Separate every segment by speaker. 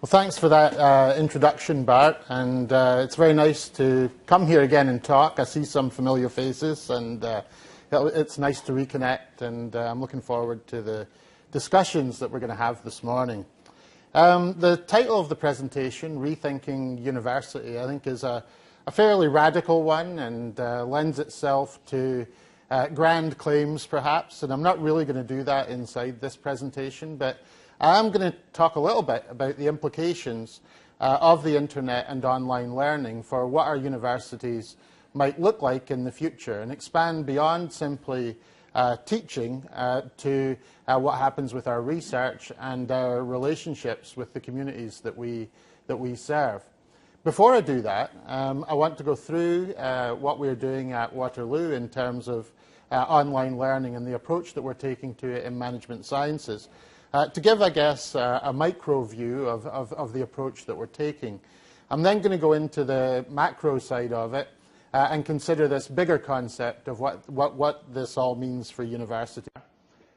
Speaker 1: Well, thanks for that introduction, Bart, and it's very nice to come here again and talk. I see some familiar faces, and it's nice to reconnect, and I'm looking forward to the discussions that we're going to have this morning. The title of the presentation, Rethinking University, I think is a fairly radical one and lends itself to grand claims, perhaps, and I'm not really going to do that inside this presentation, but I'm going to talk a little bit about the implications of the internet and online learning for what our universities might look like in the future and expand beyond simply teaching to what happens with our research and our relationships with the communities that we serve. Before I do that, I want to go through what we're doing at Waterloo in terms of online learning and the approach that we're taking to it in management sciences. To give, I guess, a micro view of the approach that we're taking. I'm then going to go into the macro side of it and consider this bigger concept of what this all means for university.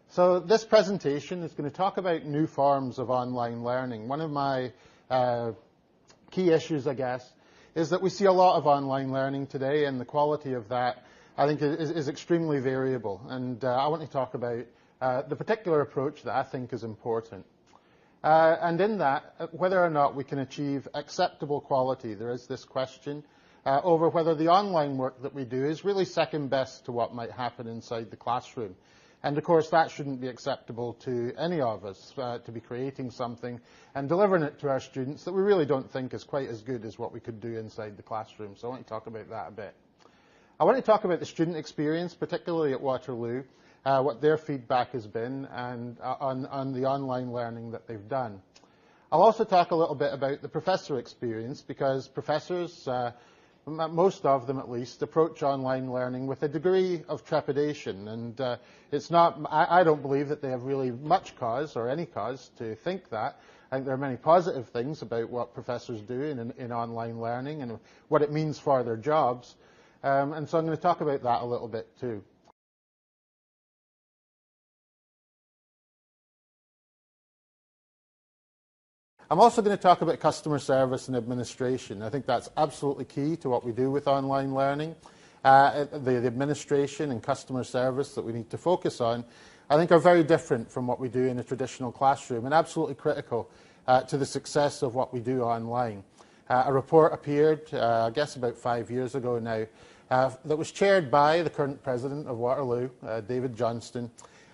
Speaker 1: So this presentation is going to talk about new forms of online learning. One of my key issues, I guess, is that we see a lot of online learning today, and the quality of that, I think, is extremely variable. And I want to talk about the particular approach that I think is important. And in that, whether or not we can achieve acceptable quality, there is this question over whether the online work that we do is really second best to what might happen inside the classroom. And of course, that shouldn't be acceptable to any of us, to be creating something and delivering it to our students that we really don't think is quite as good as what we could do inside the classroom. So I want to talk about that a bit. I want to talk about the student experience, particularly at Waterloo, what their feedback has been and on the online learning that they've done. I'll also talk a little bit about the professor experience, because professors, most of them at least, approach online learning with a degree of trepidation, and it's not, I don't believe that they have really much cause or any cause to think that. I think there are many positive things about what professors do in online learning and what it means for their jobs, and so I'm going to talk about that a little bit too. I'm also going to talk about customer service and administration. I think that's absolutely key to what we do with online learning. The administration and customer service that we need to focus on, I think, are very different from what we do in a traditional classroom and absolutely critical to the success of what we do online. A report appeared, I guess about 5 years ago now, that was chaired by the current president of Waterloo, David Johnston.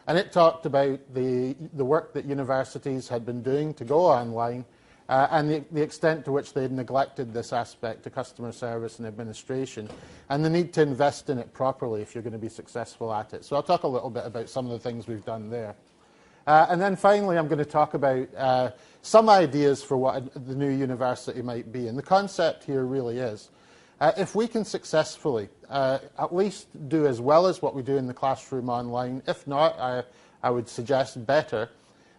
Speaker 1: And it talked about the work that universities had been doing to go online and the extent to which they had neglected this aspect of customer service and administration, and the need to invest in it properly if you're going to be successful at it. So I'll talk a little bit about some of the things we've done there. And then finally, I'm going to talk about some ideas for what the new university might be. And the concept here really is, if we can successfully at least do as well as what we do in the classroom online, if not, I would suggest better,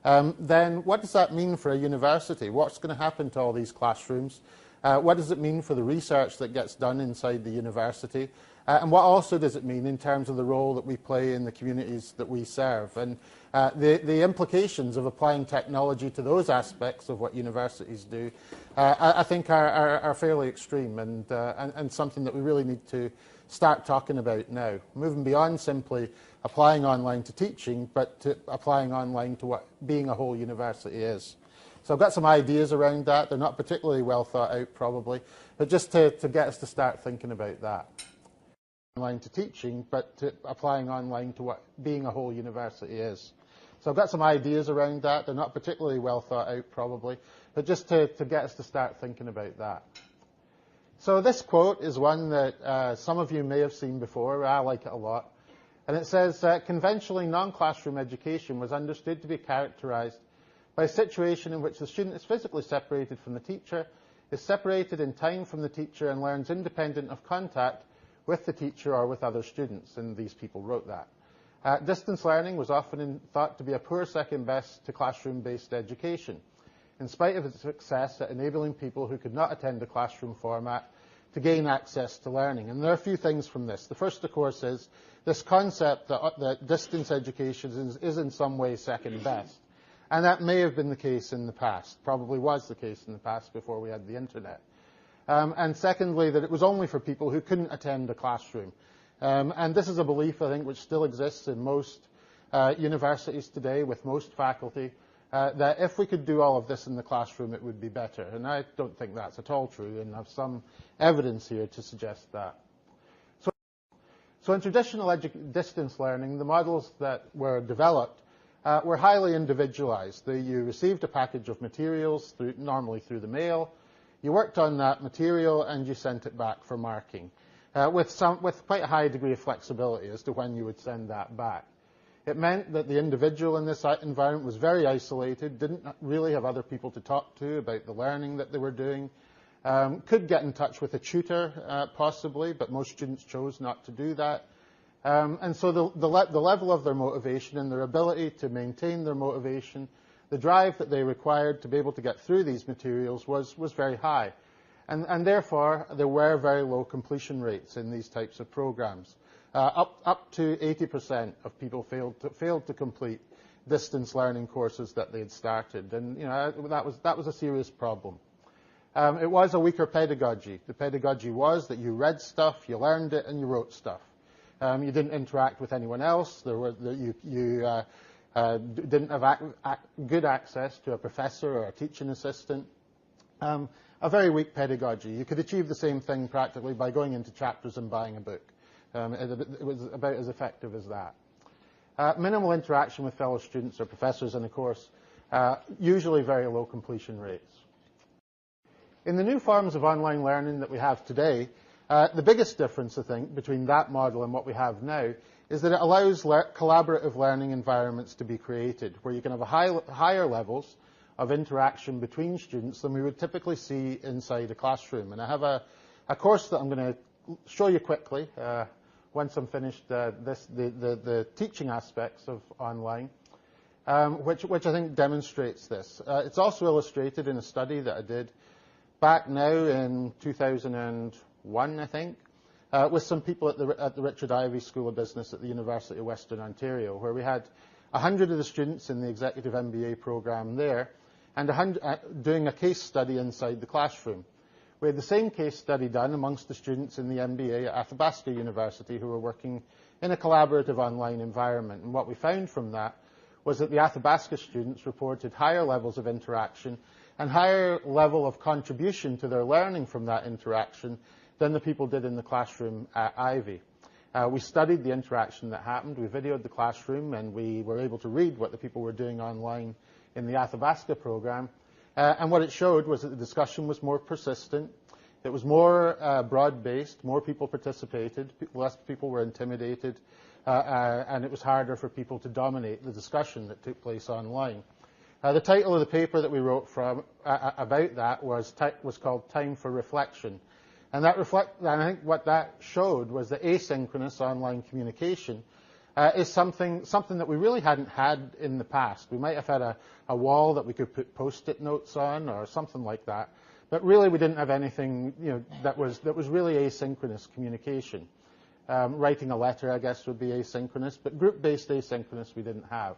Speaker 1: then what does that mean for a university? What's going to happen to all these classrooms? What does it mean for the research that gets done inside the university? And what also does it mean in terms of the role that we play in the communities that we serve? And the implications of applying technology to those aspects of what universities do, I think are fairly extreme and something that we really need to start talking about now, moving beyond simply applying online to teaching, but to applying online to what being a whole university is. So I've got some ideas around that. They're not particularly well thought out, probably, but just to get us to start thinking about that. Online to teaching, but to applying online to what being a whole university is. So I've got some ideas around that. They're not particularly well thought out, probably, but just to get us to start thinking about that. So this quote is one that some of you may have seen before. I like it a lot. And it says, conventionally, non-classroom education was understood to be characterized by a situation in which the student is physically separated from the teacher, is separated in time from the teacher, and learns independent of contact with the teacher or with other students. And these people wrote that. Distance learning was often thought to be a poor second best to classroom-based education, in spite of its success at enabling people who could not attend the classroom format to gain access to learning. And there are a few things from this. The first, of course, is this concept that distance education is in some way second best. And that may have been the case in the past, probably was the case in the past before we had the internet. And secondly, that it was only for people who couldn't attend a classroom. And this is a belief, I think, which still exists in most universities today with most faculty, that if we could do all of this in the classroom, it would be better. And I don't think that's at all true, and I have some evidence here to suggest that. So in traditional distance learning, the models that were developed were highly individualized. You received a package of materials, normally through the mail. You worked on that material and you sent it back for marking, with quite a high degree of flexibility as to when you would send that back. It meant that the individual in this environment was very isolated, didn't really have other people to talk to about the learning that they were doing, could get in touch with a tutor possibly, but most students chose not to do that. And so the level of their motivation and their ability to maintain their motivation, the drive that they required to be able to get through these materials was very high. And therefore, there were very low completion rates in these types of programs. Up to 80% of people failed to complete distance learning courses that they had started. And that was a serious problem. It was a weaker pedagogy. The pedagogy was that you read stuff, you learned it, and you wrote stuff. You didn't interact with anyone else. You didn't have good access to a professor or a teaching assistant. A very weak pedagogy. You could achieve the same thing practically by going into chapters and buying a book. It was about as effective as that. Minimal interaction with fellow students or professors, and of course, usually very low completion rates. In the new forms of online learning that we have today, the biggest difference, I think, between that model and what we have now is that it allows collaborative learning environments to be created, where you can have higher levels of interaction between students than we would typically see inside a classroom. And I have a course that I'm going to show you quickly once I'm finished the teaching aspects of online, which I think demonstrates this. It's also illustrated in a study that I did back now in 2001, I think, with some people at the Richard Ivey School of Business at the University of Western Ontario, where we had 100 of the students in the Executive MBA program there, and doing a case study inside the classroom. We had the same case study done amongst the students in the MBA at Athabasca University who were working in a collaborative online environment. And what we found from that was that the Athabasca students reported higher levels of interaction and higher level of contribution to their learning from that interaction than the people did in the classroom at Ivey. We studied the interaction that happened. We videoed the classroom, and we were able to read what the people were doing online in the Athabasca program. And what it showed was that the discussion was more persistent. It was more broad-based. More people participated. Less people were intimidated. And it was harder for people to dominate the discussion that took place online. The title of the paper that we wrote about that was called Time for Reflection. And I think what that showed was that asynchronous online communication is something that we really hadn't had in the past. We might have had a wall that we could put post-it notes on or something like that, but really we didn't have anything that was really asynchronous communication. Writing a letter, I guess, would be asynchronous, but group-based asynchronous we didn't have.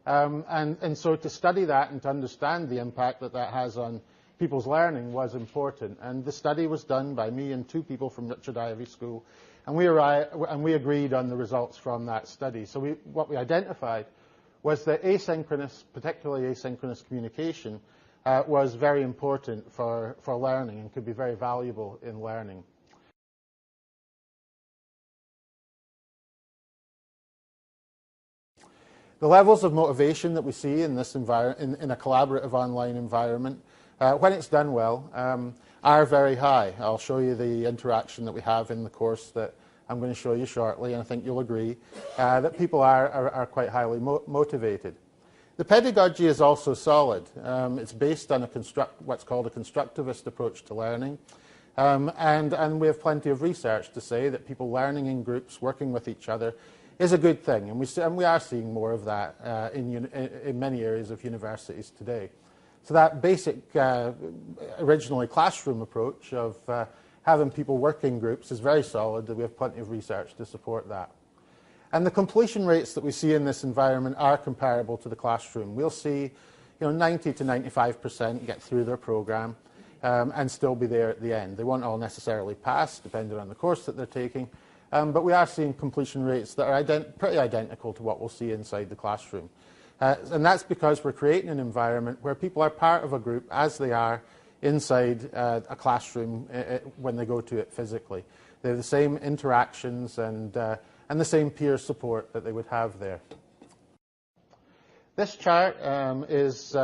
Speaker 1: And so to study that and to understand the impact that has on people's learning was important. And the study was done by me and two people from Richard Ivey School, and we agreed on the results from that study. So what we identified was that particularly asynchronous communication, was very important for learning and could be very valuable in learning. The levels of motivation that we see in this in a collaborative online environment, when it's done well, are very high. I'll show you the interaction that we have in the course that I'm going to show you shortly, and I think you'll agree that people are quite highly motivated. The pedagogy is also solid. It's based on what's called a constructivist approach to learning, and we have plenty of research to say that people learning in groups, working with each other, is a good thing, and we are seeing more of that in many areas of universities today. So that basic, originally classroom approach of having people work in groups is very solid, and we have plenty of research to support that. And the completion rates that we see in this environment are comparable to the classroom. We'll see 90 to 95% get through their program and still be there at the end. They won't all necessarily pass, depending on the course that they're taking, but we are seeing completion rates that are pretty identical to what we'll see inside the classroom. And that's because we're creating an environment where people are part of a group as they are inside a classroom when they go to it physically. They have the same interactions and the same peer support that they would have there. This chart is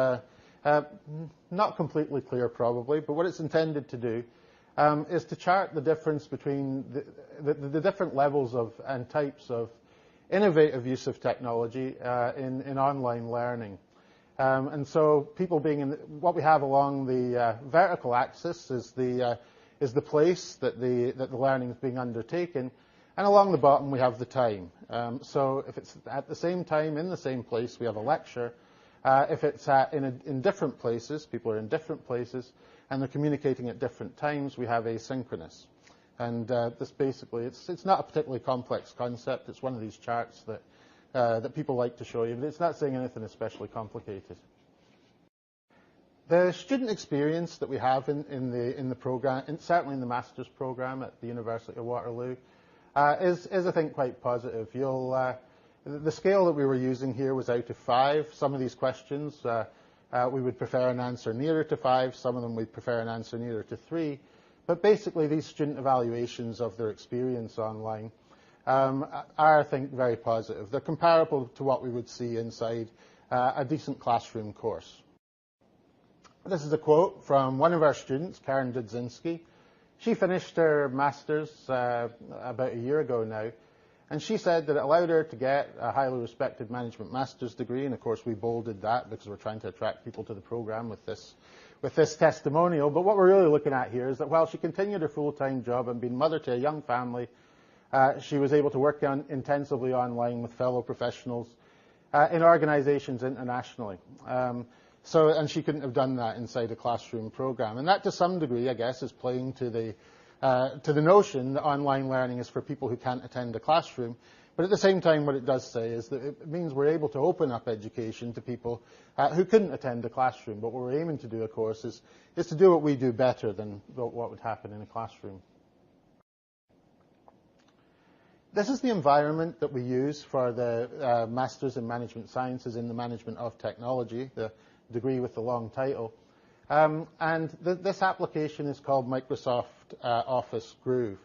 Speaker 1: not completely clear probably, but what it's intended to do is to chart the difference between the different levels of and types of innovative use of technology in online learning. And so people being in what we have along the vertical axis is the place that the learning is being undertaken, and along the bottom we have the time. So if it's at the same time in the same place, we have a lecture. If it's in different places, people are in different places, and they're communicating at different times, we have asynchronous. And this basically, it's not a particularly complex concept. It's one of these charts that people like to show you, but it's not saying anything especially complicated. The student experience that we have in the program, certainly in the master's program at the University of Waterloo, is I think quite positive. The scale that we were using here was out of 5. Some of these questions we would prefer an answer nearer to 5. Some of them we'd prefer an answer nearer to 3. But basically, these student evaluations of their experience online are, I think, very positive. They're comparable to what we would see inside a decent classroom course. This is a quote from one of our students, Karen Dudzinski. She finished her master's about a year ago now, and she said that it allowed her to get a highly respected management master's degree, and of course we bolded that because we're trying to attract people to the program with this testimonial. But what we're really looking at here is that while she continued her full-time job and being mother to a young family, she was able to work intensively online with fellow professionals in organizations internationally. And she couldn't have done that inside a classroom program. And that, to some degree, I guess, is playing to the notion that online learning is for people who can't attend a classroom. But at the same time, what it does say is that it means we're able to open up education to people who couldn't attend a classroom. But what we're aiming to do, of course, is to do what we do better than what would happen in a classroom. This is the environment that we use for the Masters in Management Sciences in the Management of Technology, the degree with the long title. This application is called Microsoft Office Groove.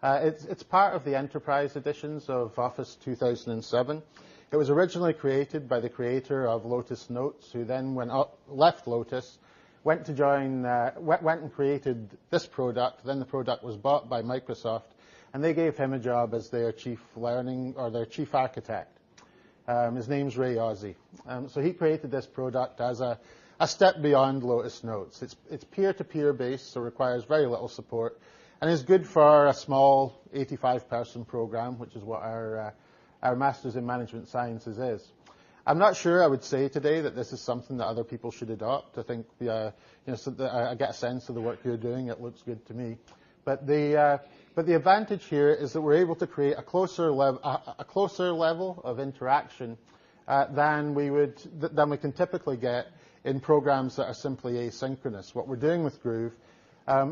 Speaker 1: It's part of the enterprise editions of Office 2007. It was originally created by the creator of Lotus Notes, who then left Lotus, went and created this product. Then the product was bought by Microsoft, and they gave him a job as their chief architect. His name's Ray Ozzie. So he created this product as a step beyond Lotus Notes. It's peer-to-peer based, so requires very little support, and is good for a small 85-person program, which is what our Masters in Management Sciences is. I'm not sure I would say today that this is something that other people should adopt. I think I get a sense of the work you're doing. It looks good to me. But the advantage here is that we're able to create a closer level of interaction than we can typically get in programs that are simply asynchronous. What we're doing with Groove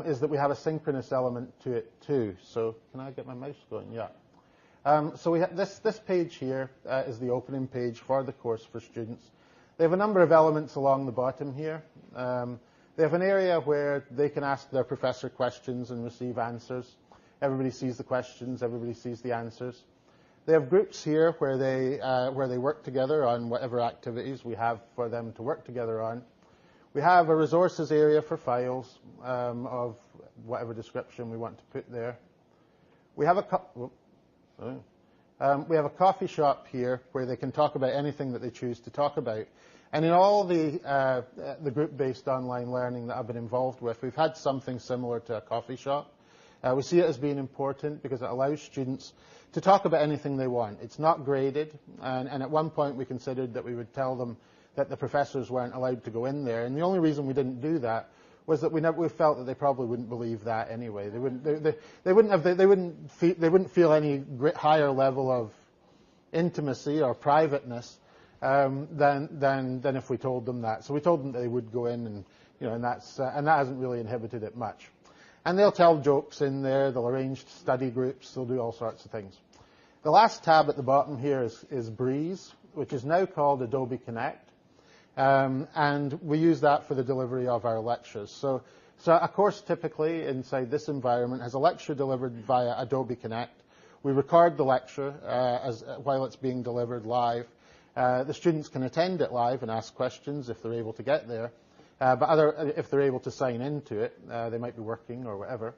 Speaker 1: is that we have a synchronous element to it too. So can I get my mouse going? Yeah. So we have this page here is the opening page for the course for students. They have a number of elements along the bottom here. They have an area where they can ask their professor questions and receive answers. Everybody sees the questions, everybody sees the answers. They have groups here where they work together on whatever activities we have for them to work together on. We have a resources area for files of whatever description we want to put there. We have a coffee shop here where they can talk about anything that they choose to talk about. And in all the group-based online learning that I've been involved with, we've had something similar to a coffee shop. We see it as being important because it allows students to talk about anything they want. It's not graded, and at one point we considered that we would tell them that the professors weren't allowed to go in there. And the only reason we didn't do that was that we felt that they probably wouldn't believe that anyway. They wouldn't feel any higher level of intimacy or privateness than if we told them that. So we told them they would go in, and and that hasn't really inhibited it much. And they'll tell jokes in there. They'll arrange study groups. They'll do all sorts of things. The last tab at the bottom here is Breeze, which is now called Adobe Connect, and we use that for the delivery of our lectures. So a course typically inside this environment has a lecture delivered via Adobe Connect. We record the lecture while it's being delivered live. The students can attend it live and ask questions if they're able to get there. But if they're able to sign into it, they might be working or whatever.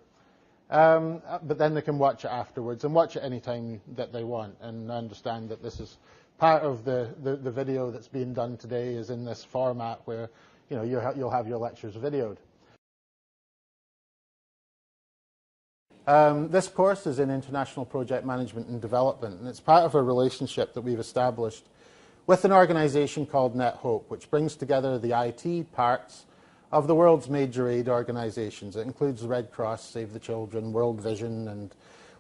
Speaker 1: But then they can watch it afterwards and watch it any time that they want, and understand that this is part of the video that's being done today is in this format where you'll have your lectures videoed. This course is in International Project Management and Development, and it's part of a relationship that we've established with an organization called Net Hope, which brings together the IT parts of the world's major aid organizations. It includes the Red Cross, Save the Children, World Vision, and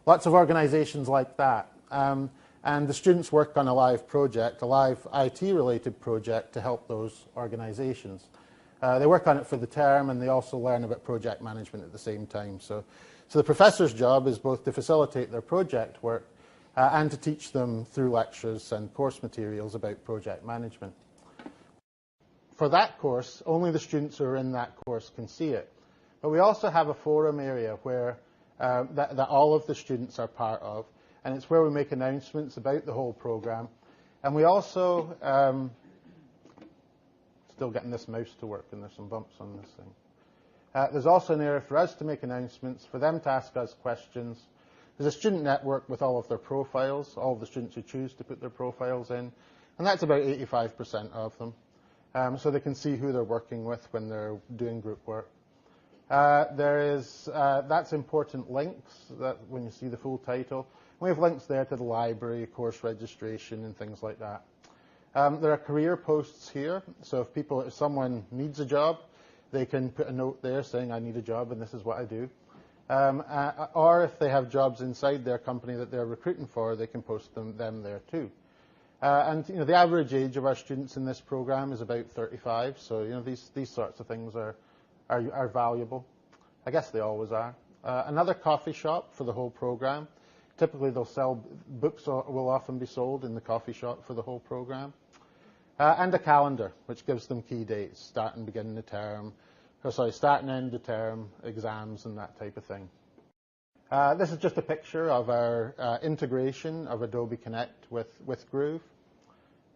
Speaker 1: lots of organizations like that. And the students work on a live project, a live IT-related project to help those organizations. They work on it for the term, and they also learn about project management at the same time. So the professor's job is both to facilitate their project work and to teach them through lectures and course materials about project management. For that course, only the students who are in that course can see it. But we also have a forum area where that all of the students are part of, and it's where we make announcements about the whole program. And we also, still getting this mouse to work, and there's some bumps on this thing. There's also an area for us to make announcements, for them to ask us questions. There's a student network with all of their profiles, all of the students who choose to put their profiles in, and that's about 85% of them. So they can see who they're working with when they're doing group work. That's important links, that when you see the full title. We have links there to the library, course registration, and things like that. There are career posts here, so if someone needs a job, they can put a note there saying, I need a job and this is what I do. Or if they have jobs inside their company that they're recruiting for, they can post them there too. And the average age of our students in this program is about 35, so these sorts of things are valuable. I guess they always are. Another coffee shop for the whole program. Typically they'll sell books, or will often be sold in the coffee shop for the whole program. And a calendar, which gives them key dates, start and begin the term, start and end the term, exams, and that type of thing. This is just a picture of our integration of Adobe Connect with Groove.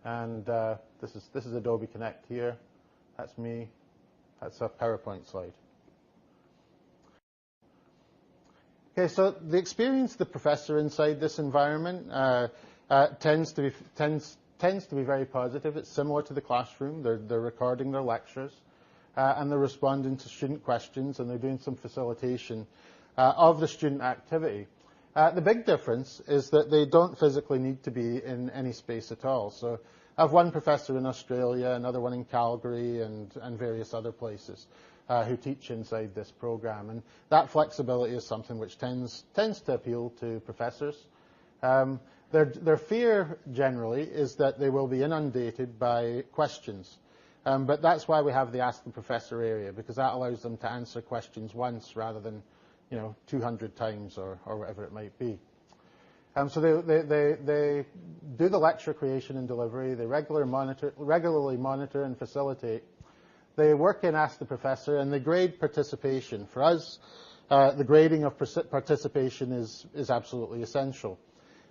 Speaker 1: And this is Adobe Connect here. That's me. That's a PowerPoint slide. Okay, so the experience of the professor inside this environment tends to be very positive. It's similar to the classroom. They're recording their lectures, and they're responding to student questions, and they're doing some facilitation of the student activity. The big difference is that they don't physically need to be in any space at all. So I have one professor in Australia, another one in Calgary, and various other places who teach inside this program. And that flexibility is something which tends to appeal to professors. Their fear generally is that they will be inundated by questions. But that's why we have the Ask the Professor area, because that allows them to answer questions once rather than 200 times or whatever it might be. So they do the lecture creation and delivery. They regularly monitor and facilitate. They work in Ask the Professor, and they grade participation. For us, the grading of participation is absolutely essential.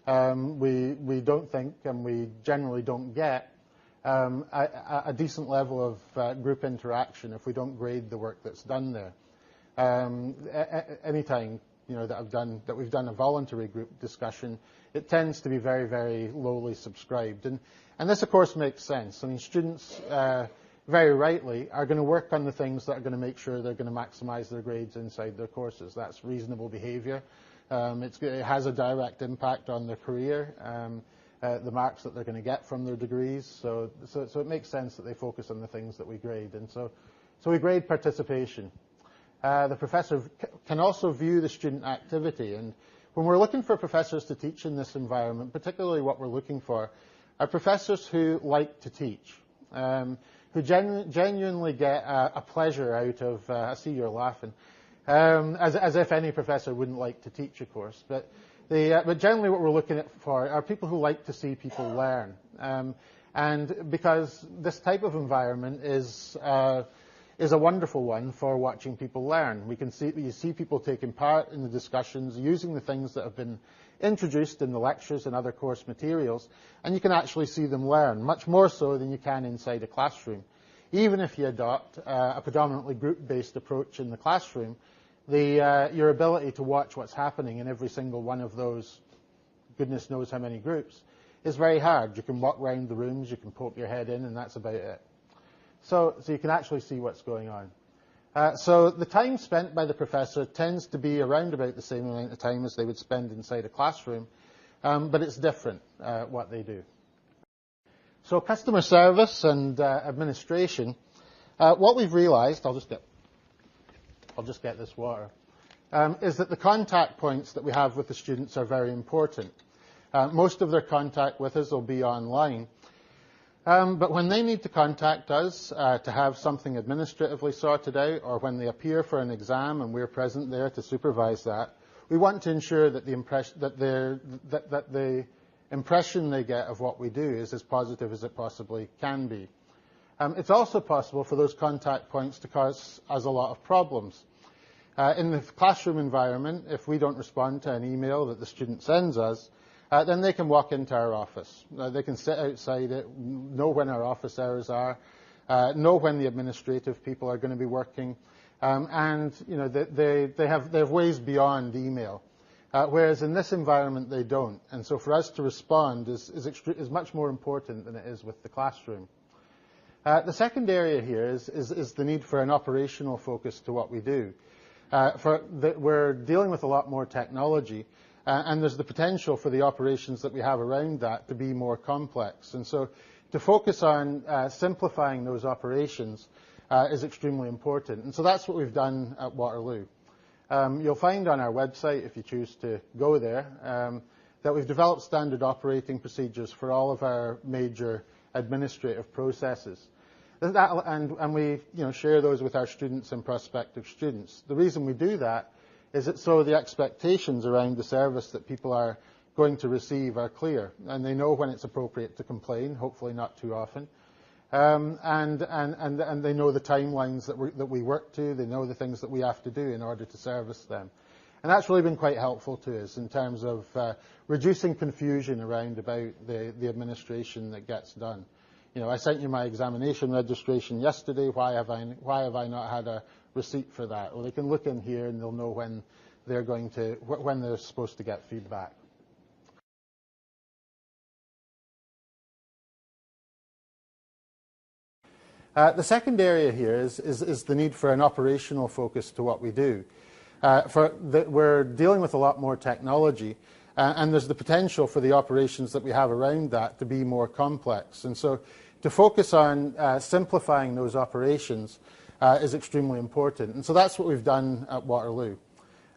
Speaker 1: We don't think, and we generally don't get, a decent level of group interaction if we don't grade the work that's done there. Anytime that we've done a voluntary group discussion, it tends to be very, very lowly subscribed, and this of course makes sense. I mean, students very rightly are going to work on the things that are going to make sure they're going to maximize their grades inside their courses. That's reasonable behavior. It has a direct impact on their career, the marks that they're going to get from their degrees. So it makes sense that they focus on the things that we grade, and so we grade participation. The professor can also view the student activity, and when we're looking for professors to teach in this environment, particularly what we're looking for are professors who like to teach, who genuinely get a pleasure out of, I see you're laughing, as if any professor wouldn't like to teach a course. But generally what we're looking at for are people who like to see people learn. And because this type of environment is a wonderful one for watching people learn. You see people taking part in the discussions, using the things that have been introduced in the lectures and other course materials, and you can actually see them learn, much more so than you can inside a classroom. Even if you adopt a predominantly group-based approach in the classroom, your ability to watch what's happening in every single one of those, goodness knows how many groups, is very hard. You can walk around the rooms, you can poke your head in, and that's about it. So you can actually see what's going on. So the time spent by the professor tends to be around about the same amount of time as they would spend inside a classroom, but it's different what they do. So customer service and administration, what we've realized, I'll just get this water, is that the contact points that we have with the students are very important. Most of their contact with us will be online. But when they need to contact us to have something administratively sorted out, or when they appear for an exam and we're present there to supervise that, we want to ensure that the impression they get of what we do is as positive as it possibly can be. It's also possible for those contact points to cause us a lot of problems. In the classroom environment, if we don't respond to an email that the student sends us, then they can walk into our office. They can sit outside it, know when our office hours are, know when the administrative people are going to be working, and they have ways beyond email. Whereas in this environment they don't, and so for us to respond is much more important than it is with the classroom. The second area here is the need for an operational focus to what we do. We're dealing with a lot more technology. And there's the potential for the operations that we have around that to be more complex. And so to focus on simplifying those operations is extremely important. And so that's what we've done at Waterloo. You'll find on our website, if you choose to go there, that we've developed standard operating procedures for all of our major administrative processes. And we share those with our students and prospective students. The reason we do that is it so the expectations around the service that people are going to receive are clear, and they know when it's appropriate to complain, hopefully not too often, and they know the timelines that we work to, they know the things that we have to do in order to service them. And that's really been quite helpful to us in terms of reducing confusion around about the administration that gets done. I sent you my examination registration yesterday. Why have I not had a receipt for that? Well, they can look in here and they'll know when they're supposed to get feedback. The second area here is the need for an operational focus to what we do. We're dealing with a lot more technology, and there's the potential for the operations that we have around that to be more complex. And so to focus on simplifying those operations is extremely important. And so that's what we've done at Waterloo.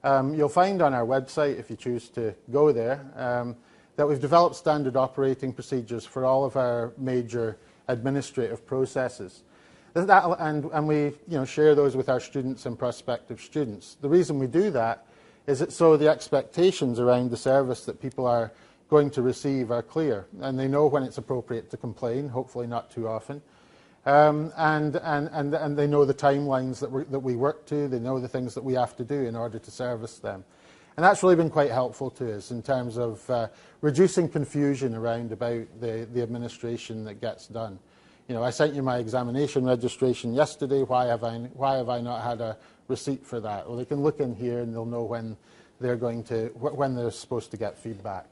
Speaker 1: You'll find on our website, if you choose to go there, that we've developed standard operating procedures for all of our major administrative processes. And we share those with our students and prospective students. The reason we do that is it so the expectations around the service that people are going to receive are clear, and they know when it's appropriate to complain, hopefully not too often, and they know the timelines that we work to, they know the things that we have to do in order to service them. And that's really been quite helpful to us in terms of reducing confusion around about the administration that gets done. I sent you my examination registration yesterday. Why have I not had a receipt for that? Well, they can look in here and they'll know when they're supposed to get feedback.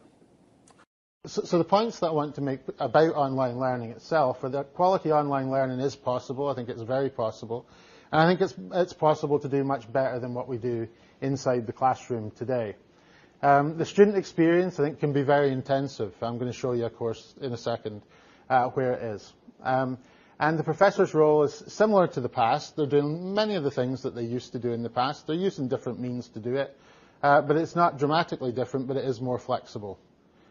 Speaker 1: So the points that I want to make about online learning itself are that quality online learning is possible. I think it's very possible. And I think it's possible to do much better than what we do inside the classroom today. The student experience, I think, can be very intensive. I'm going to show you a course in a second where it is. And the professor's role is similar to the past. They're doing many of the things that they used to do in the past. They're using different means to do it. But it's not dramatically different, but it is more flexible.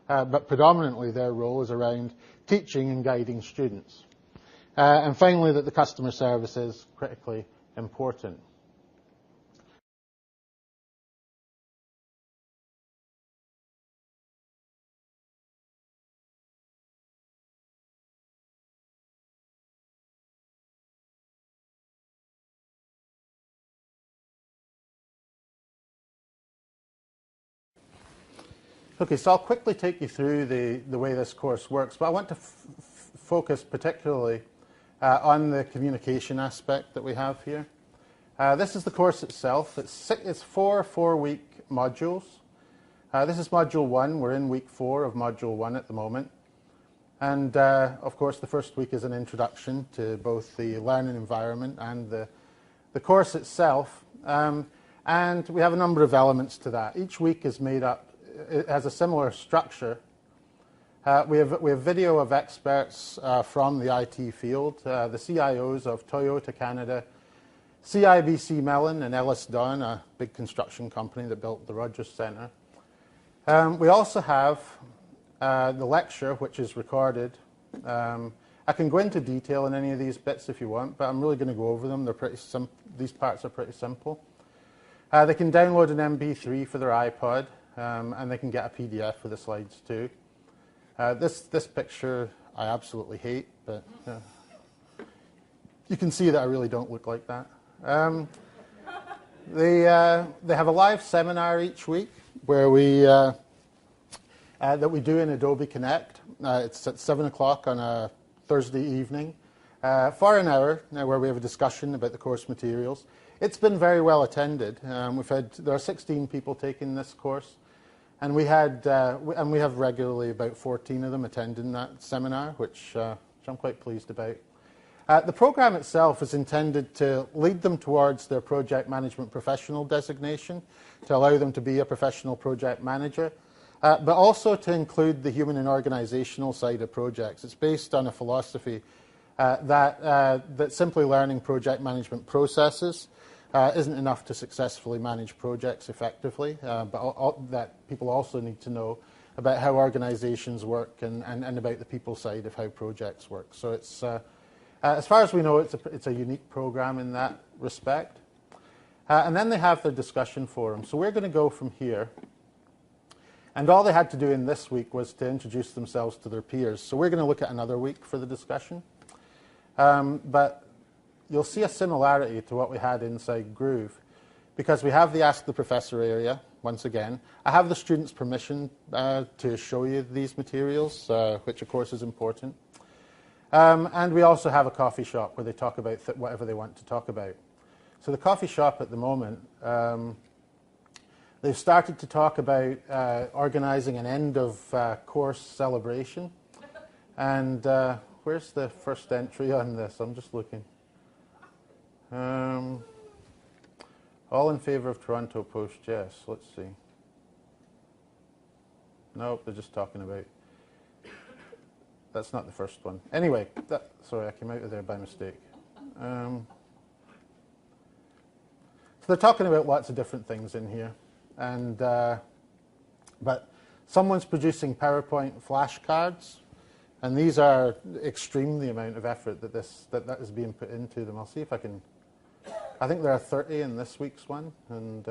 Speaker 1: but predominantly their role is around teaching and guiding students. And finally, that the customer service is critically important. Okay, so I'll quickly take you through the way this course works, but I want to focus particularly on the communication aspect that we have here. This is the course itself. It's four 4-week modules. This is Module 1. We're in week 4 of Module 1 at the moment. And, of course, the first week is an introduction to both the learning environment and the course itself. And we have a number of elements to that. Each week is made up. It has a similar structure. We have video of experts from the IT field, the CIOs of Toyota Canada, CIBC Mellon, and Ellis Dunn, a big construction company that built the Rogers Centre. We also have the lecture, which is recorded. I can go into detail in any of these bits if you want, but I'm really going to go over them. These parts are pretty simple. They can download an MP3 for their iPod. And they can get a PDF for the slides too. This picture I absolutely hate, but you can see that I really don't look like that. They have a live seminar each week where that we do in Adobe Connect. It's at 7 o'clock on a Thursday evening for an hour, where we have a discussion about the course materials. It's been very well attended. There are 16 people taking this course. And we have regularly about 14 of them attending that seminar, which I'm quite pleased about. The program itself is intended to lead them towards their project management professional designation, to allow them to be a professional project manager, but also to include the human and organizational side of projects. It's based on a philosophy that simply learning project management processes isn't enough to successfully manage projects effectively, but that people also need to know about how organizations work and about the people side of how projects work. So it's, as far as we know, it's a unique program in that respect. And then they have their discussion forum. So we're going to go from here. And all they had to do in this week was to introduce themselves to their peers. So we're going to look at another week for the discussion. But you'll see a similarity to what we had inside Groove, because we have the Ask the Professor area, once again. I have the students' permission to show you these materials, which of course is important. And we also have a coffee shop where they talk about whatever they want to talk about. So the coffee shop at the moment, they've started to talk about organizing an end-of-course celebration. And where's the first entry on this? I'm just looking. All in favour of Toronto Post, yes. Let's see. Nope, they're just talking about... That's not the first one. Anyway, sorry, I came out of there by mistake. So they're talking about lots of different things in here. And but someone's producing PowerPoint flashcards, and these are extreme, the amount of effort that that is being put into them. I'll see if I can... I think there are 30 in this week's one. And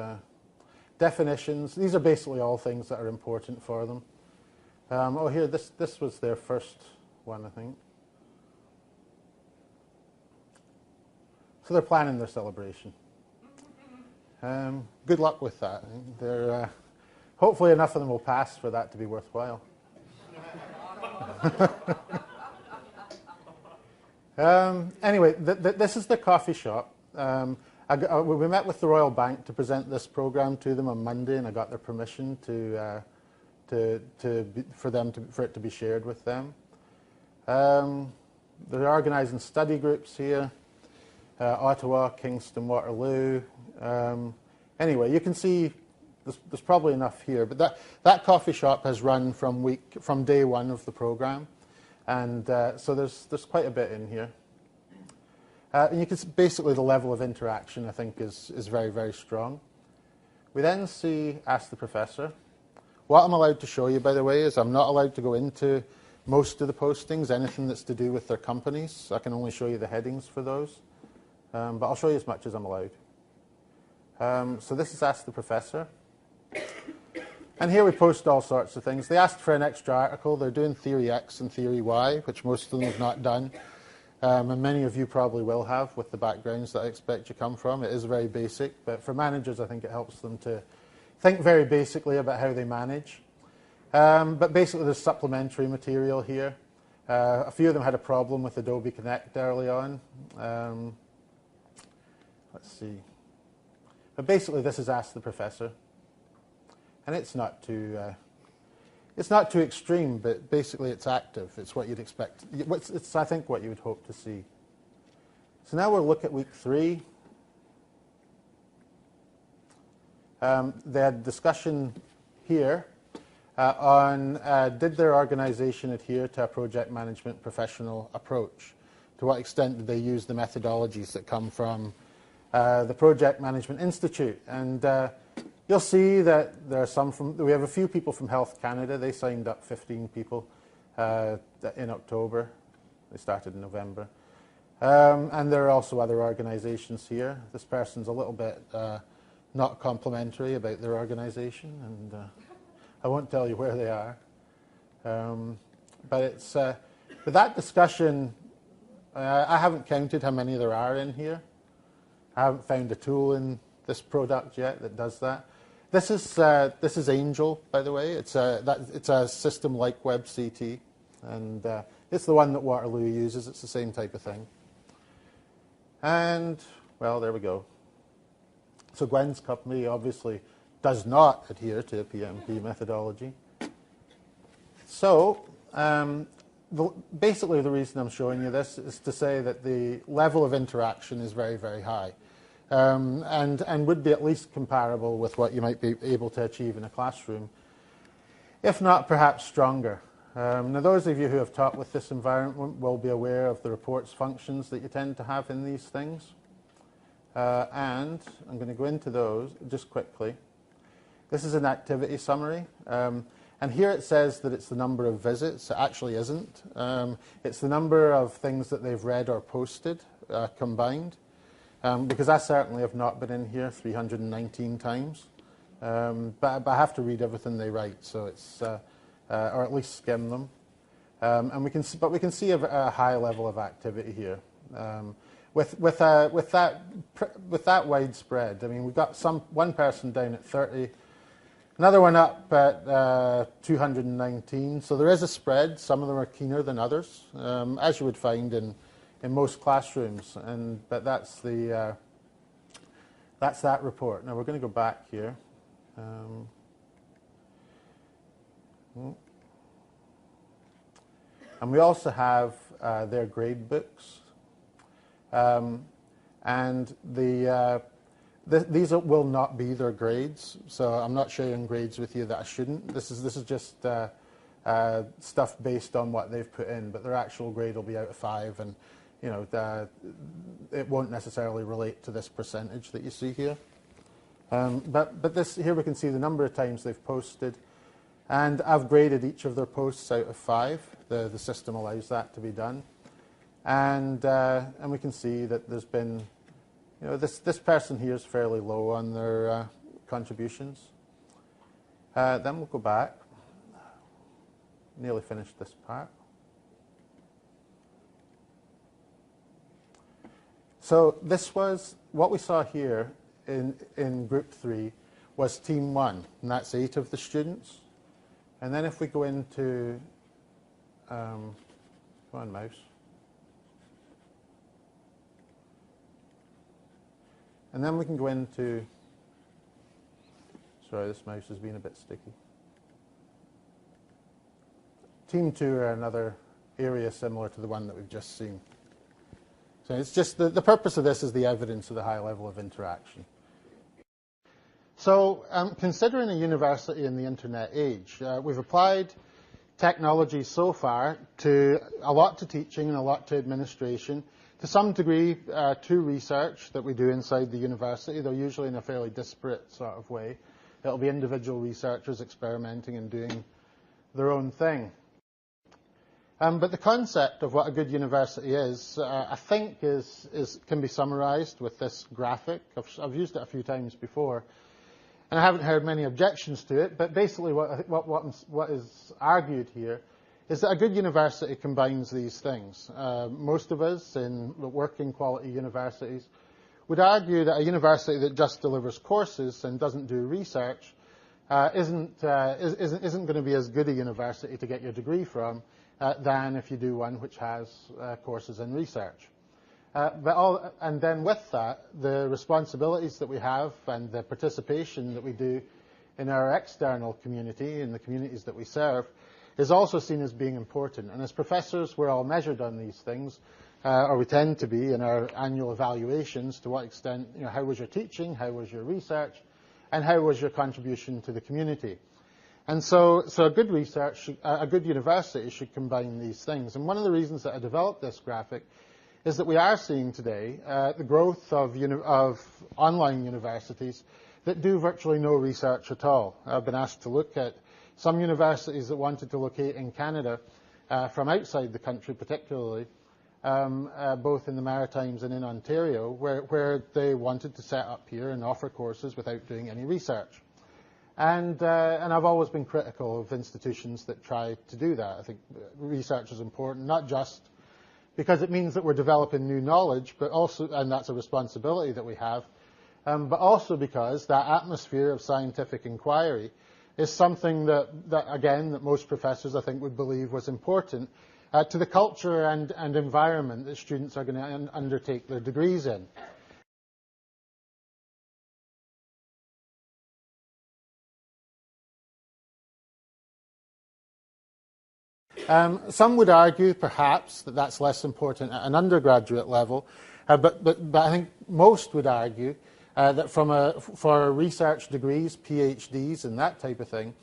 Speaker 1: definitions, these are basically all things that are important for them. Oh, here, this was their first one, I think. So they're planning their celebration. Good luck with that. They're, hopefully enough of them will pass for that to be worthwhile. Anyway, this is the coffee shop. We met with the Royal Bank to present this program to them on Monday, and I got their permission for it to be shared with them. They're organising study groups here, Ottawa, Kingston, Waterloo. Anyway, you can see there's probably enough here, but that coffee shop has run from day one of the program, and so there's quite a bit in here. And you can see basically the level of interaction, I think, is very, very strong. We then see Ask the Professor, What I'm allowed to show you, by the way, is I'm not allowed to go into most of the postings, anything that's to do with their companies. I can only show you the headings for those. But I'll show you as much as I'm allowed. So this is Ask the Professor. And here we post all sorts of things. They asked for an extra article. They're doing Theory X and Theory Y, which most of them have not done. And many of you probably will have with the backgrounds that I expect you come from. It is very basic, but for managers, I think it helps them to think very basically about how they manage. But basically, there's supplementary material here. A few of them had a problem with Adobe Connect early on. Let's see. But basically, this is Ask the Professor. And it's not too extreme, but basically it's active. It's what you'd expect. It's, I think, what you would hope to see. So now we'll look at week 3. They had discussion here on did their organization adhere to a project management professional approach? To what extent did they use the methodologies that come from the Project Management Institute? And you'll see that there are some we have a few people from Health Canada. They signed up 15 people in October. They started in November. And there are also other organizations here. This person's a little bit not complimentary about their organization, and I won't tell you where they are. But it's but that discussion, I haven't counted how many there are in here. I haven't found a tool in this product yet that does that. This is Angel, by the way. It's a system like WebCT, and it's the one that Waterloo uses. It's the same type of thing. And well, there we go. So Gwen's company obviously does not adhere to a PMP methodology. So basically the reason I'm showing you this is to say that the level of interaction is very, very high, and would be at least comparable with what you might be able to achieve in a classroom, if not perhaps stronger. Now those of you who have taught with this environment will be aware of the reports functions that you tend to have in these things. And I'm going to go into those just quickly. This is an activity summary. And here it says that it's the number of visits. It actually isn't. It's the number of things that they've read or posted combined. Because I certainly have not been in here 319 times. But I have to read everything they write, so it's, or at least skim them. And we can see a high level of activity here. With that widespread, I mean, we've got one person down at 30, another one up at 219. So there is a spread. Some of them are keener than others, as you would find in most classrooms. But that's that report. Now we're going to go back here. And we also have their grade books. And these will not be their grades, so I'm not sharing grades with you that I shouldn't. This is just stuff based on what they've put in, but their actual grade will be out of 5, and you know it won't necessarily relate to this percentage that you see here. But this here we can see the number of times they've posted, and I've graded each of their posts out of 5. The system allows that to be done. And we can see that there's been, you know, this person here is fairly low on their contributions. Then we'll go back. Nearly finished this part. So this was, what we saw here in group 3 was team 1, and that's 8 of the students. And then if we go into, come on mouse. And then we can go into, sorry, this mouse has been a bit sticky. Team 2 are another area similar to the one that we've just seen. So it's just, the purpose of this is the evidence of the high level of interaction. So considering a university in the internet age, we've applied technology so far to a lot to teaching and a lot to administration. To some degree, to research that we do inside the university, though usually in a fairly disparate sort of way. It'll be individual researchers experimenting and doing their own thing. But the concept of what a good university is, I think, can be summarized with this graphic. I've used it a few times before, and I haven't heard many objections to it, but basically what is argued here is that a good university combines these things. Most of us in working quality universities would argue that a university that just delivers courses and doesn't do research isn't going to be as good a university to get your degree from than if you do one which has courses in research. And then with that, the responsibilities that we have and the participation that we do in our external community, in the communities that we serve, is also seen as being important. And as professors, we're all measured on these things, or we tend to be in our annual evaluations, to what extent, how was your teaching, how was your research, and how was your contribution to the community. And so a good university should combine these things. And one of the reasons that I developed this graphic is that we are seeing today the growth of online universities that do virtually no research at all. I've been asked to look at some universities that wanted to locate in Canada from outside the country particularly, both in the Maritimes and in Ontario, where they wanted to set up here and offer courses without doing any research. And I've always been critical of institutions that try to do that. I think research is important, not just because it means that we're developing new knowledge, but also, and that's a responsibility that we have, but also because that atmosphere of scientific inquiry is something that most professors, I think, would believe was important to the culture and environment that students are going to undertake their degrees in. Some would argue, perhaps, that that's less important at an undergraduate level, but I think most would argue that for research degrees, PhDs, and that type of thing,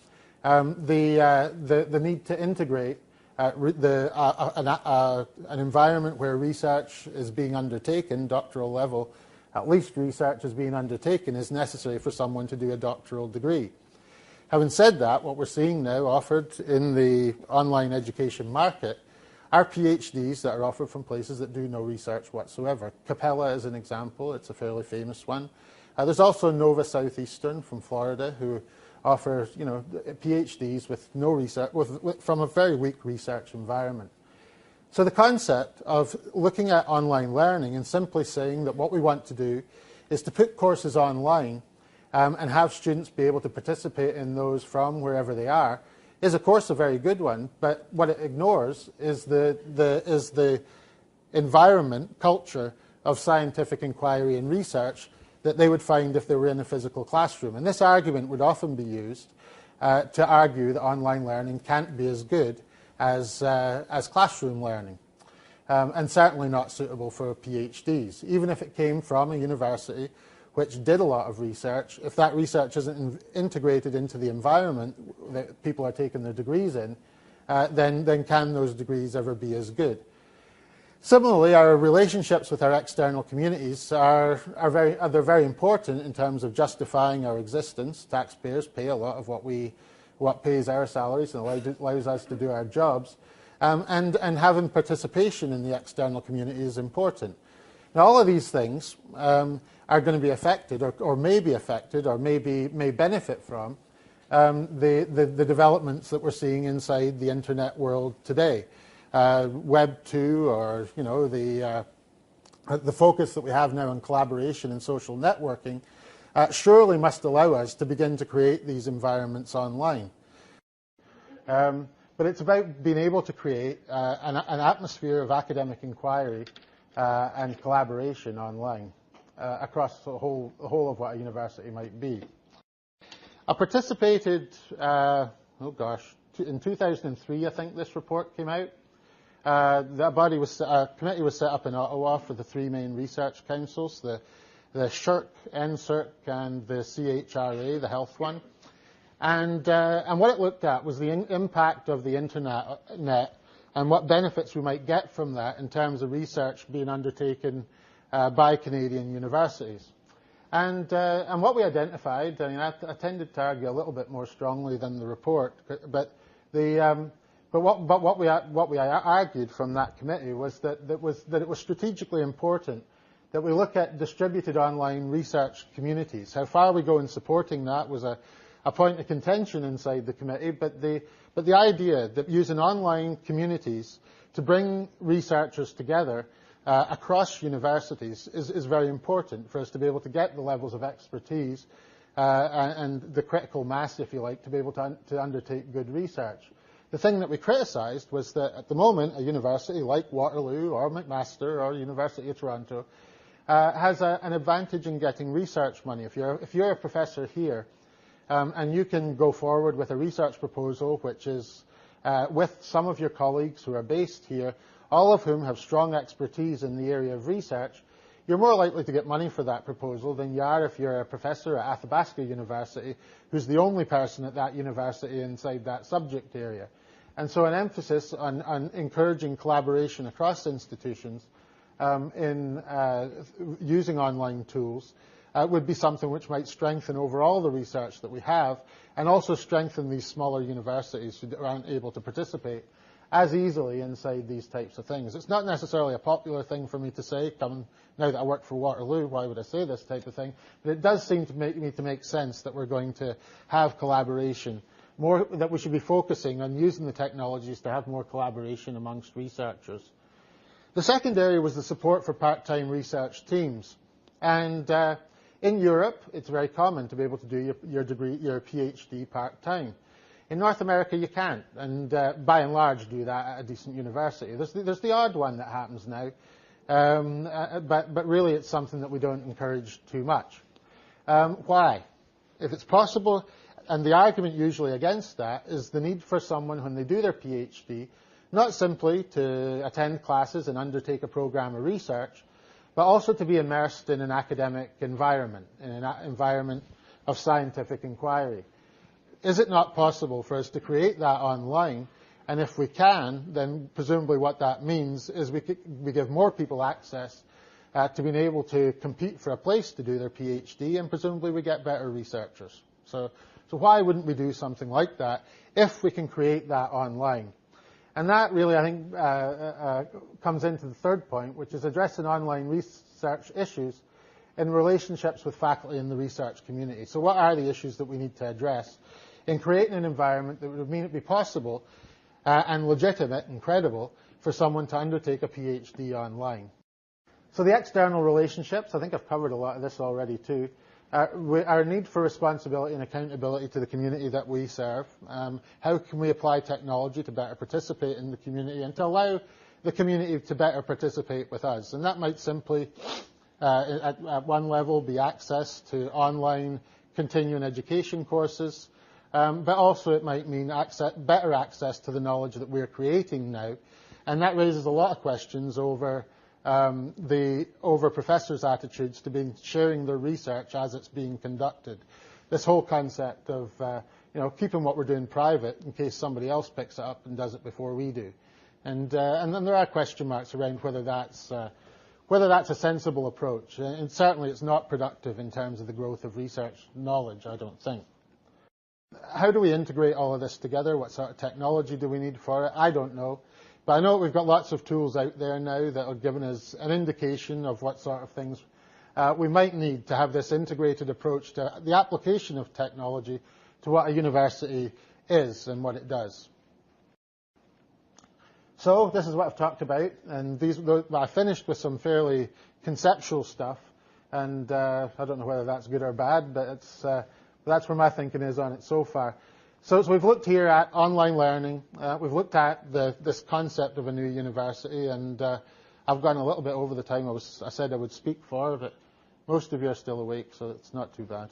Speaker 1: the need to integrate an environment where research is being undertaken, doctoral level, at least research is being undertaken, is necessary for someone to do a doctoral degree. Having said that, what we're seeing now offered in the online education market are PhDs that are offered from places that do no research whatsoever. Capella is an example. It's a fairly famous one. There's also Nova Southeastern from Florida who offer, PhDs with no research, from a very weak research environment. So the concept of looking at online learning and simply saying that what we want to do is to put courses online and have students be able to participate in those from wherever they are is, of course, a very good one. But what it ignores is the environment, culture of scientific inquiry and research that they would find if they were in a physical classroom. And this argument would often be used to argue that online learning can't be as good as classroom learning, and certainly not suitable for PhDs. Even if it came from a university which did a lot of research, if that research isn't integrated into the environment that people are taking their degrees in, then can those degrees ever be as good? Similarly, our relationships with our external communities are very important in terms of justifying our existence. Taxpayers pay a lot of what pays our salaries and allows us to do our jobs, and having participation in the external community is important. Now, all of these things are going to be affected, or may be affected, or may benefit from the developments that we're seeing inside the internet world today. Web 2, or the focus that we have now on collaboration and social networking, surely must allow us to begin to create these environments online. But it's about being able to create an atmosphere of academic inquiry and collaboration online across the whole of what a university might be. I participated, in 2003, I think this report came out. A committee was set up in Ottawa for the three main research councils, the SSHRC, NSERC, and the CHRA, the health one. And what it looked at was the impact of the internet and what benefits we might get from that in terms of research being undertaken by Canadian universities. And what we identified, I mean, I tended to argue a little bit more strongly than the report, but what we argued from that committee was that it was strategically important that we look at distributed online research communities. How far we go in supporting that was a point of contention inside the committee, but the idea that using online communities to bring researchers together across universities is very important for us to be able to get the levels of expertise and the critical mass, if you like, to be able to undertake good research. The thing that we criticised was that at the moment a university like Waterloo or McMaster or University of Toronto has an advantage in getting research money. If you're a professor here and you can go forward with a research proposal which is with some of your colleagues who are based here, all of whom have strong expertise in the area of research, you're more likely to get money for that proposal than you are if you're a professor at Athabasca University who's the only person at that university inside that subject area. And so an emphasis on encouraging collaboration across institutions in using online tools would be something which might strengthen overall the research that we have and also strengthen these smaller universities who aren't able to participate as easily inside these types of things. It's not necessarily a popular thing for me to say, now that I work for Waterloo, why would I say this type of thing? But it does seem to make sense that we're going to have collaboration, that we should be focusing on using the technologies to have more collaboration amongst researchers. The second area was the support for part-time research teams. And in Europe, it's very common to be able to do your PhD part-time. In North America, you can't, and by and large do that at a decent university. There's the odd one that happens now, but really it's something that we don't encourage too much. Why? If it's possible, and the argument usually against that is the need for someone when they do their PhD, not simply to attend classes and undertake a program of research, but also to be immersed in an academic environment, in an environment of scientific inquiry. Is it not possible for us to create that online? And if we can, then presumably what that means is we give more people access to being able to compete for a place to do their PhD, and presumably we get better researchers. So why wouldn't we do something like that if we can create that online? And that really, I think, comes into the third point, which is addressing online research issues in relationships with faculty in the research community. So what are the issues that we need to address in creating an environment that would mean it be possible and legitimate and credible for someone to undertake a PhD online? So the external relationships, I think I've covered a lot of this already too. Our need for responsibility and accountability to the community that we serve. How can we apply technology to better participate in the community and to allow the community to better participate with us? And that might simply, at one level, be access to online continuing education courses, but also it might mean better access to the knowledge that we're creating now. And that raises a lot of questions over professors' attitudes to sharing their research as it's being conducted. This whole concept of keeping what we're doing private in case somebody else picks it up and does it before we do, and then there are question marks around whether that's a sensible approach. And certainly it's not productive in terms of the growth of research knowledge, I don't think. How do we integrate all of this together? What sort of technology do we need for it? I don't know. But I know we've got lots of tools out there now that are giving us an indication of what sort of things we might need to have this integrated approach to the application of technology to what a university is and what it does. So this is what I've talked about, and I finished with some fairly conceptual stuff, and I don't know whether that's good or bad, but that's where my thinking is on it so far. So we've looked here at online learning. We've looked at this concept of a new university, and I've gone a little bit over the time I said I would speak for, but most of you are still awake, so it's not too bad.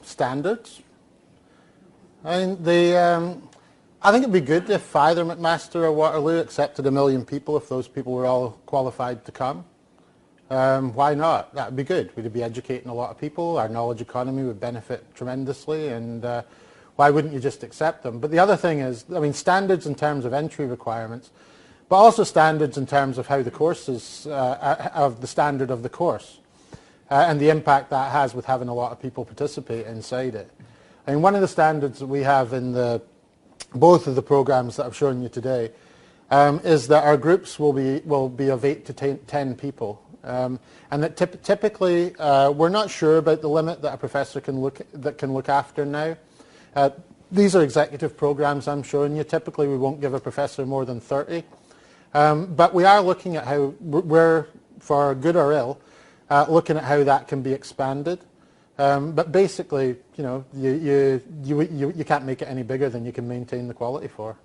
Speaker 1: Standards. I mean, I think it'd be good if either McMaster or Waterloo accepted 1 million people if those people were all qualified to come. Why not? That would be good. We'd be educating a lot of people. Our knowledge economy would benefit tremendously, and why wouldn't you just accept them? But the other thing is, I mean, standards in terms of entry requirements, but also standards in terms of how the course is, of the standard of the course, and the impact that has with having a lot of people participate inside it. I mean, one of the standards that we have in both of the programs that I've shown you today is that our groups will be of 8 to 10 people, and that typically we're not sure about the limit that a professor can look after now. These are executive programs I'm showing you. Typically, we won't give a professor more than 30, but we are looking at how we're, for good or ill, looking at how that can be expanded. But basically, you know, you can't make it any bigger than you can maintain the quality for.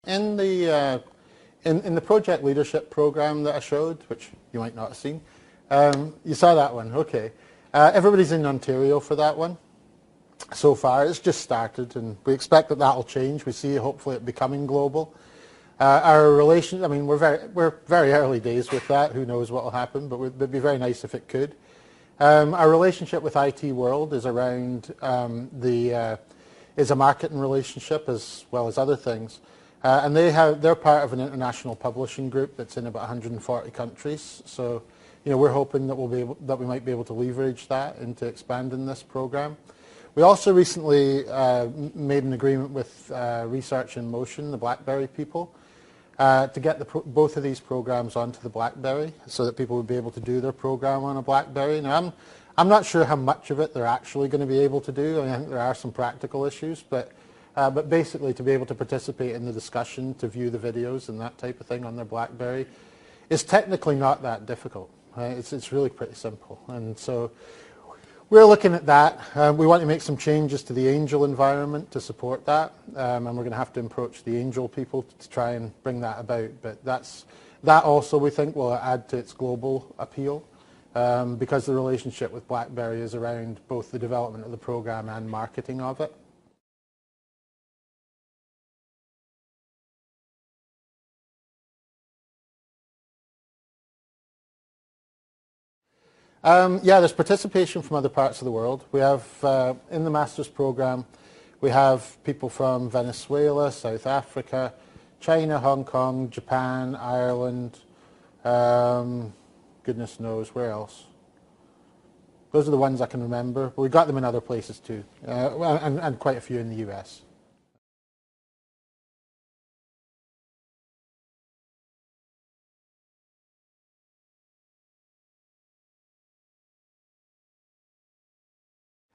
Speaker 1: In the project leadership program that I showed, which you might not have seen, you saw that one. Okay, everybody's in Ontario for that one. So far, it's just started, and we expect that will change. We see hopefully it becoming global. Our relation, I mean, we're very early days with that. Who knows what will happen? But it'd be very nice if it could. Our relationship with IT World is around is a marketing relationship as well as other things. And they're part of an international publishing group that's in about 140 countries. So, you know, we're hoping that we might be able to leverage that into expanding this program. We also recently made an agreement with Research in Motion, the BlackBerry people, to get both of these programs onto the BlackBerry so that people would be able to do their program on a BlackBerry. Now, I'm not sure how much of it they're actually going to be able to do. I mean, I think there are some practical issues, but basically to be able to participate in the discussion, to view the videos and that type of thing on their BlackBerry is technically not that difficult. Right? It's really pretty simple. And so we're looking at that. We want to make some changes to the Angel environment to support that, and we're going to have to approach the Angel people to try and bring that about. But that also, we think, will add to its global appeal, because the relationship with BlackBerry is around both the development of the program and marketing of it. Yeah, there's participation from other parts of the world. We have, in the master's program, we have people from Venezuela, South Africa, China, Hong Kong, Japan, Ireland, goodness knows where else. Those are the ones I can remember, but we've got them in other places too, and quite a few in the US.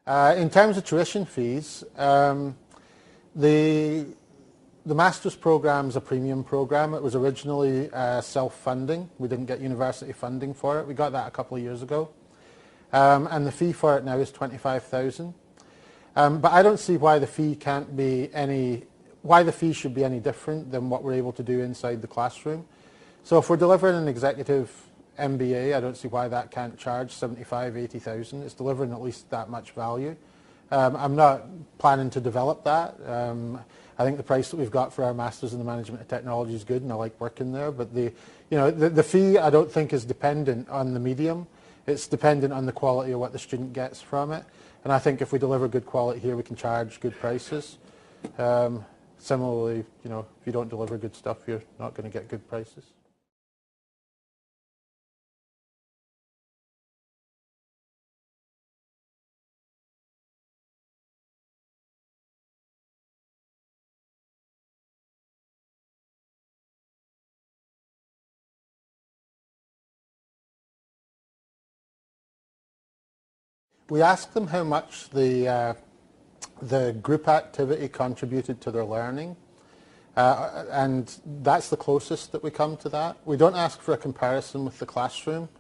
Speaker 1: In terms of tuition fees, the master's program is a premium program. It was originally self-funding. We didn't get university funding for it. We got that a couple of years ago. And the fee for it now is $25,000. But I don't see why the fee should be any different than what we're able to do inside the classroom. So if we're delivering an executive MBA, I don't see why that can't charge $75,000, $80,000. It's delivering at least that much value. I'm not planning to develop that. I think the price that we've got for our Masters in the Management of Technology is good, and I like working there. But the fee, I don't think, is dependent on the medium. It's dependent on the quality of what the student gets from it. And I think if we deliver good quality here, we can charge good prices. Similarly, you know, if you don't deliver good stuff, you're not going to get good prices. We asked them how much the group activity contributed to their learning, and that's the closest that we come to that. We don't ask for a comparison with the classroom.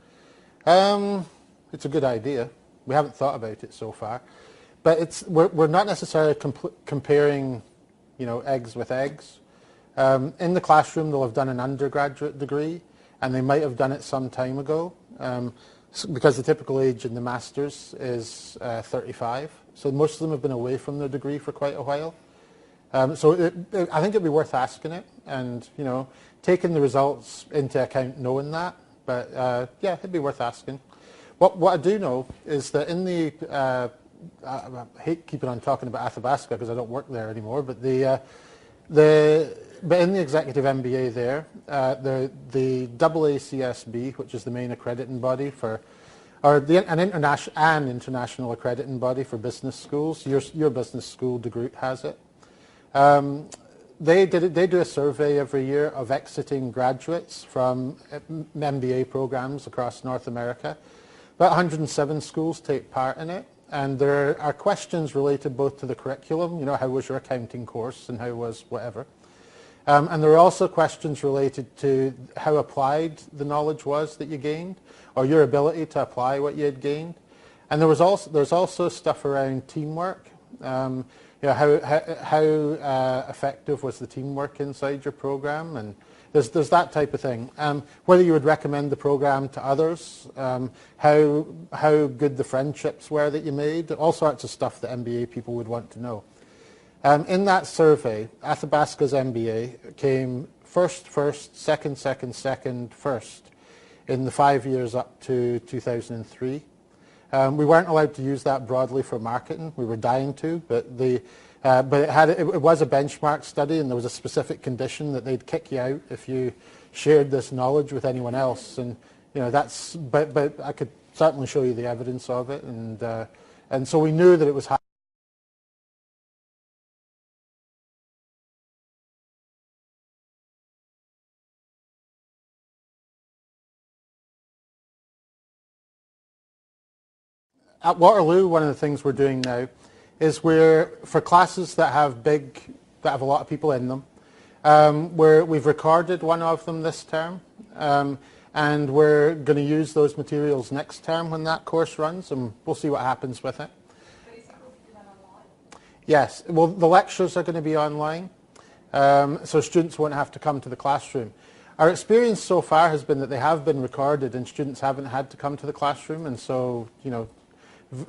Speaker 1: It's a good idea. We haven't thought about it so far, but we're not necessarily comparing, you know, eggs with eggs. In the classroom, they'll have done an undergraduate degree, and they might have done it some time ago. because the typical age in the Masters is 35. So most of them have been away from their degree for quite a while. So I think it'd be worth asking it and, taking the results into account knowing that. But yeah, it'd be worth asking. What I do know is that in the, I hate keeping on talking about Athabasca because I don't work there anymore, but but in the executive MBA there, the AACSB, which is the main accrediting body for, or an international accrediting body for business schools. Your business school degree has it. They do a survey every year of exiting graduates from MBA programs across North America. About 107 schools take part in it, and there are questions related both to the curriculum, how was your accounting course and how was whatever. And there are also questions related to how applied the knowledge was that you gained, or your ability to apply what you had gained. And there's also stuff around teamwork. How effective was the teamwork inside your program, and there's that type of thing. Whether you would recommend the program to others, how good the friendships were that you made, all sorts of stuff that MBA people would want to know. In that survey, Athabasca's MBA came first, second, first in the 5 years up to 2003. We weren't allowed to use that broadly for marketing. We were dying to, but it was a benchmark study, and there was a specific condition that they'd kick you out if you shared this knowledge with anyone else. And that's. But I could certainly show you the evidence of it, and so we knew that it was high. At Waterloo, one of the things we're doing now is for classes that have a lot of people in them, we've recorded one of them this term, and we're going to use those materials next term when that course runs, and we'll see what happens with it.
Speaker 2: But is it going to be done online?
Speaker 1: Yes, well, the lectures are going to be online, so students won't have to come to the classroom. Our experience so far has been that they have been recorded and students haven't had to come to the classroom, and so,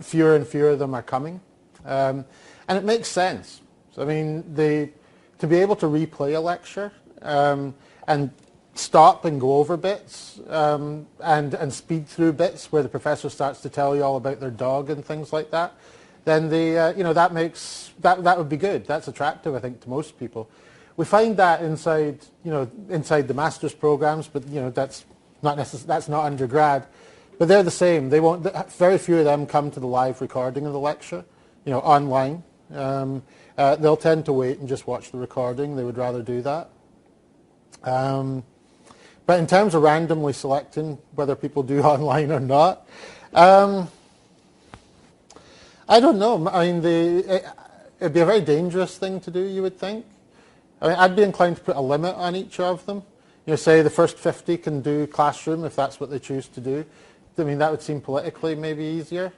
Speaker 1: fewer and fewer of them are coming. And it makes sense. So, I mean, to be able to replay a lecture and stop and go over bits and speed through bits where the professor starts to tell you all about their dog and things like that, then that would be good. That's attractive, I think, to most people. We find that inside the master's programs, but that's not undergrad. But they're the same. Very few of them come to the live recording of the lecture, online. They'll tend to wait and just watch the recording. They would rather do that. But in terms of randomly selecting whether people do online or not, I don't know. I mean, it'd be a very dangerous thing to do, you would think. I mean, I'd be inclined to put a limit on each of them. Say the first 50 can do classroom if that's what they choose to do. I mean, that would seem politically maybe easier.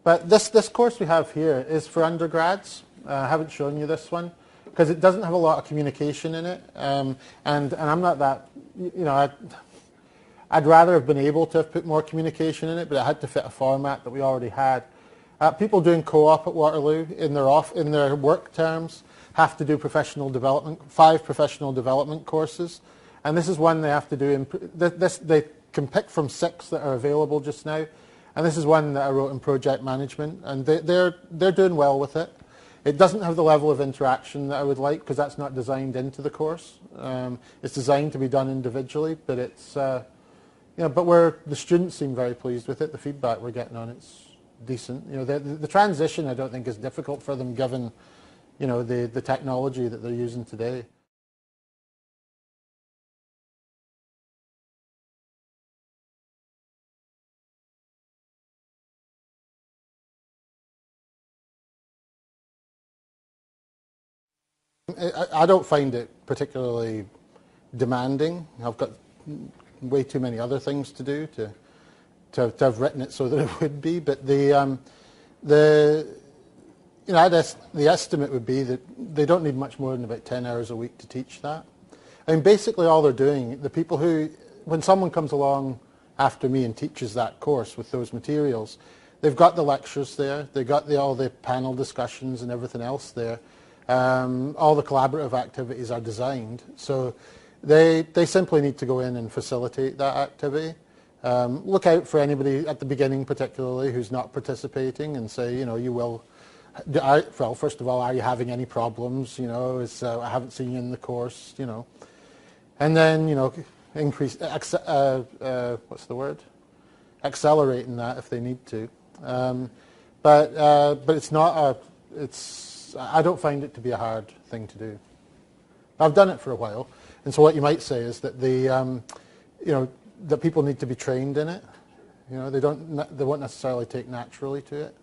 Speaker 1: But this course we have here is for undergrads. I haven't shown you this one because it doesn't have a lot of communication in it, and I'm not that, I'd rather have been able to have put more communication in it, but it had to fit a format that we already had. People doing co-op at Waterloo in their work terms have to do 5 professional development courses, and this is one they have to do. They can pick from 6 that are available just now, and this is one that I wrote in project management, and they're doing well with it. It doesn't have the level of interaction that I would like because that's not designed into the course. It's designed to be done individually, but it's but the students seem very pleased with it. The feedback we're getting on it's decent. The transition I don't think is difficult for them given the technology that they're using today. I don't find it particularly demanding. I've got way too many other things to do to have written it so that it would be. But the estimate would be that they don't need much more than about 10 hours a week to teach that. I mean, basically all they're doing, the people who, when someone comes along after me and teaches that course with those materials, they've got the lectures there, they've got all the panel discussions and everything else there. All the collaborative activities are designed, so they simply need to go in and facilitate that activity. Look out for anybody at the beginning particularly who's not participating and say, you will, well, first of all, are you having any problems? I haven't seen you in the course, And then, increase, what's the word? Accelerating that if they need to. But it's not I don't find it to be a hard thing to do. I've done it for a while, and so what you might say is that that people need to be trained in it. They won't necessarily take naturally to it.